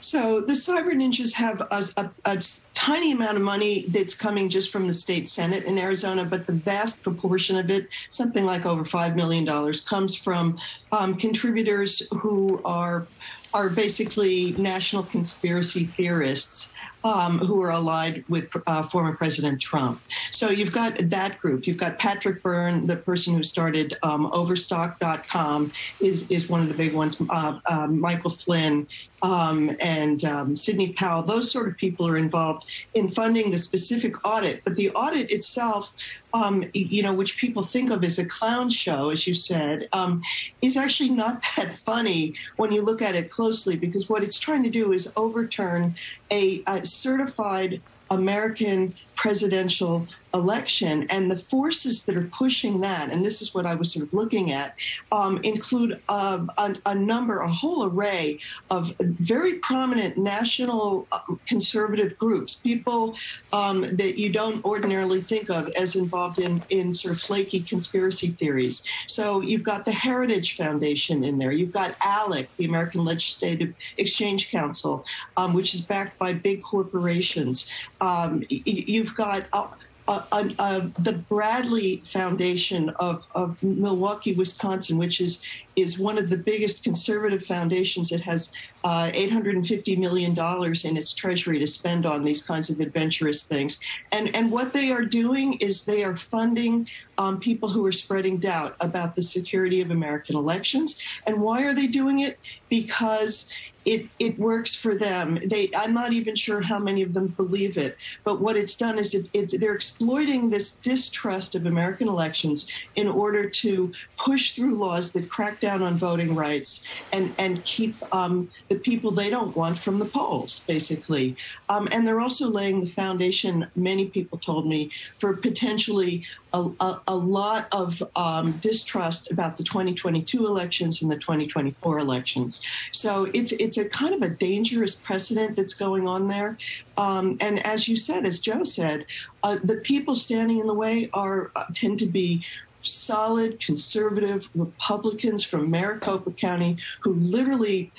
So the cyber ninjas have a tiny amount of money that's coming just from the state Senate in Arizona, but the vast proportion of it, something like over $5 million, comes from contributors who are basically national conspiracy theorists who are allied with former President Trump. So you've got that group. You've got Patrick Byrne, the person who started Overstock.com, is one of the big ones. Michael Flynn and Sidney Powell. Those sort of people are involved in funding the specific audit. But the audit itself, which people think of as a clown show, as you said, is actually not that funny when you look at it closely, because what it's trying to do is overturn a certified American presidential election. And the forces that are pushing that, and this is what I was sort of looking at, include a whole array of very prominent national conservative groups, people that you don't ordinarily think of as involved in sort of flaky conspiracy theories. So you've got the Heritage Foundation in there. You've got ALEC, the American Legislative Exchange Council, which is backed by big corporations. You've got the Bradley Foundation of Milwaukee, Wisconsin, which is one of the biggest conservative foundations. It has $850 million in its treasury to spend on these kinds of adventurous things. And what they are doing is they are funding people who are spreading doubt about the security of American elections. And why are they doing it? Because it works for them. I'm not even sure how many of them believe it, but what it's done is they're exploiting this distrust of American elections in order to push through laws that crack down on voting rights and keep the people they don't want from the polls, basically. And they're also laying the foundation, many people told me, for potentially a lot of distrust about the 2022 elections and the 2024 elections. So it's a kind of a dangerous precedent that's going on there. And as you said, as Joe said, the people standing in the way tend to be solid conservative Republicans from Maricopa County who literally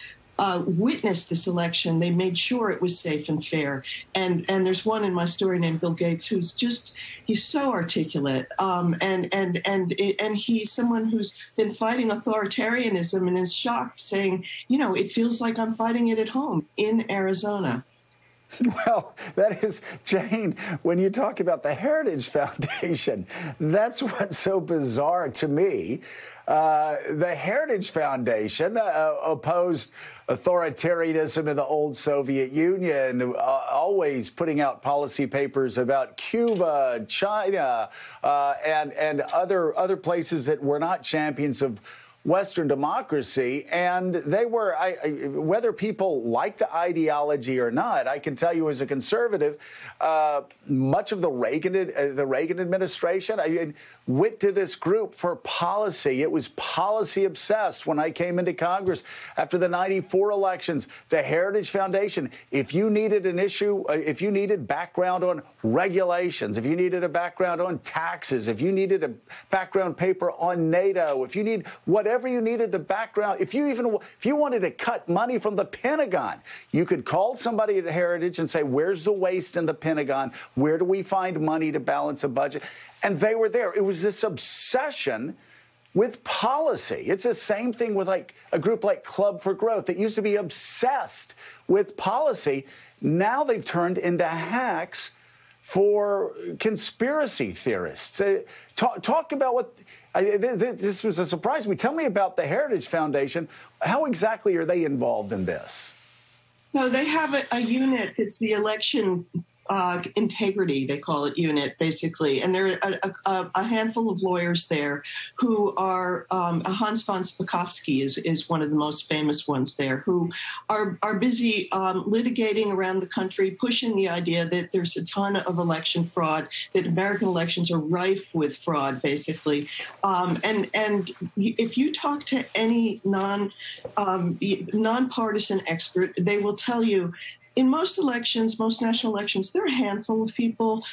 witnessed this election. They made sure it was safe and fair. And there's one in my story named Bill Gates who's he's so articulate. And he's someone who's been fighting authoritarianism and is shocked, saying, it feels like I'm fighting it at home in Arizona. Well, that is, Jane, when you talk about the Heritage Foundation, that's what's so bizarre to me. The Heritage Foundation opposed authoritarianism in the old Soviet Union, always putting out policy papers about Cuba, China, and other places that were not champions of Western democracy. And they were, whether people like the ideology or not, I can tell you as a conservative, much of the Reagan administration, went to this group for policy. It was policy obsessed when I came into Congress after the '94 elections. The Heritage Foundation, if you needed an issue, if you needed background on regulations, if you needed a background on taxes, if you needed a background paper on NATO, if you need whatever you needed the background, if you wanted to cut money from the Pentagon, you could call somebody at Heritage and say, where's the waste in the Pentagon? Where do we find money to balance a budget? And they were there. It was this obsession with policy. It's the same thing with like a group like Club for Growth that used to be obsessed with policy. Now they've turned into hacks for conspiracy theorists. Talk about what this was a surprise to me. Tell me about the Heritage Foundation. How exactly are they involved in this? No, they have a unit. It's the election integrity, they call it, unit, basically. And there are a handful of lawyers there who are, Hans von Spakovsky is one of the most famous ones there, who are busy litigating around the country, pushing the idea that there's a ton of election fraud, that American elections are rife with fraud, basically. And if you talk to any nonpartisan expert, they will tell you in most elections, most national elections, there are a handful of people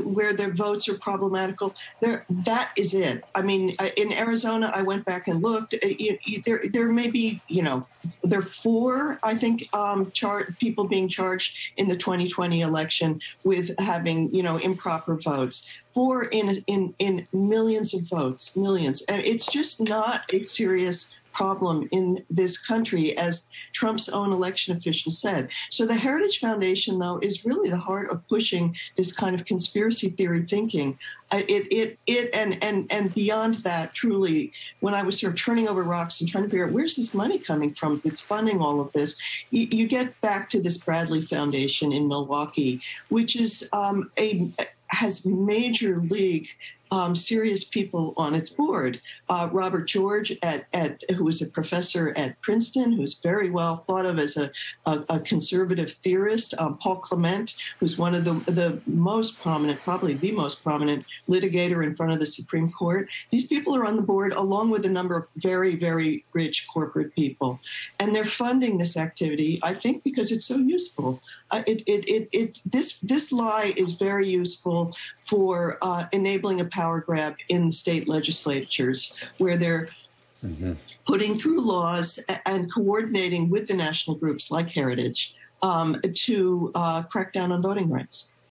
where their votes are problematical. That is it. I mean, in Arizona, I went back and looked. There may be, there are 4, I think, people being charged in the 2020 election with having, improper votes. 4 in millions of votes, millions. And it's just not a serious problem in this country, as Trump's own election officials said. So the Heritage Foundation, though, is really the heart of pushing this kind of conspiracy theory thinking. And beyond that, truly, when I was sort of turning over rocks and trying to figure out where's this money coming from that's funding all of this, you get back to this Bradley Foundation in Milwaukee, which is has major league serious people on its board. Robert George, who was a professor at Princeton, who's very well thought of as a conservative theorist. Paul Clement, who's one of the most prominent, probably the most prominent litigator in front of the Supreme Court. These people are on the board, along with a number of very, very rich corporate people. And they're funding this activity, I think, because it's so useful. This lie is very useful for enabling a power grab in state legislatures, where they're putting through laws and coordinating with the national groups like Heritage to crack down on voting rights.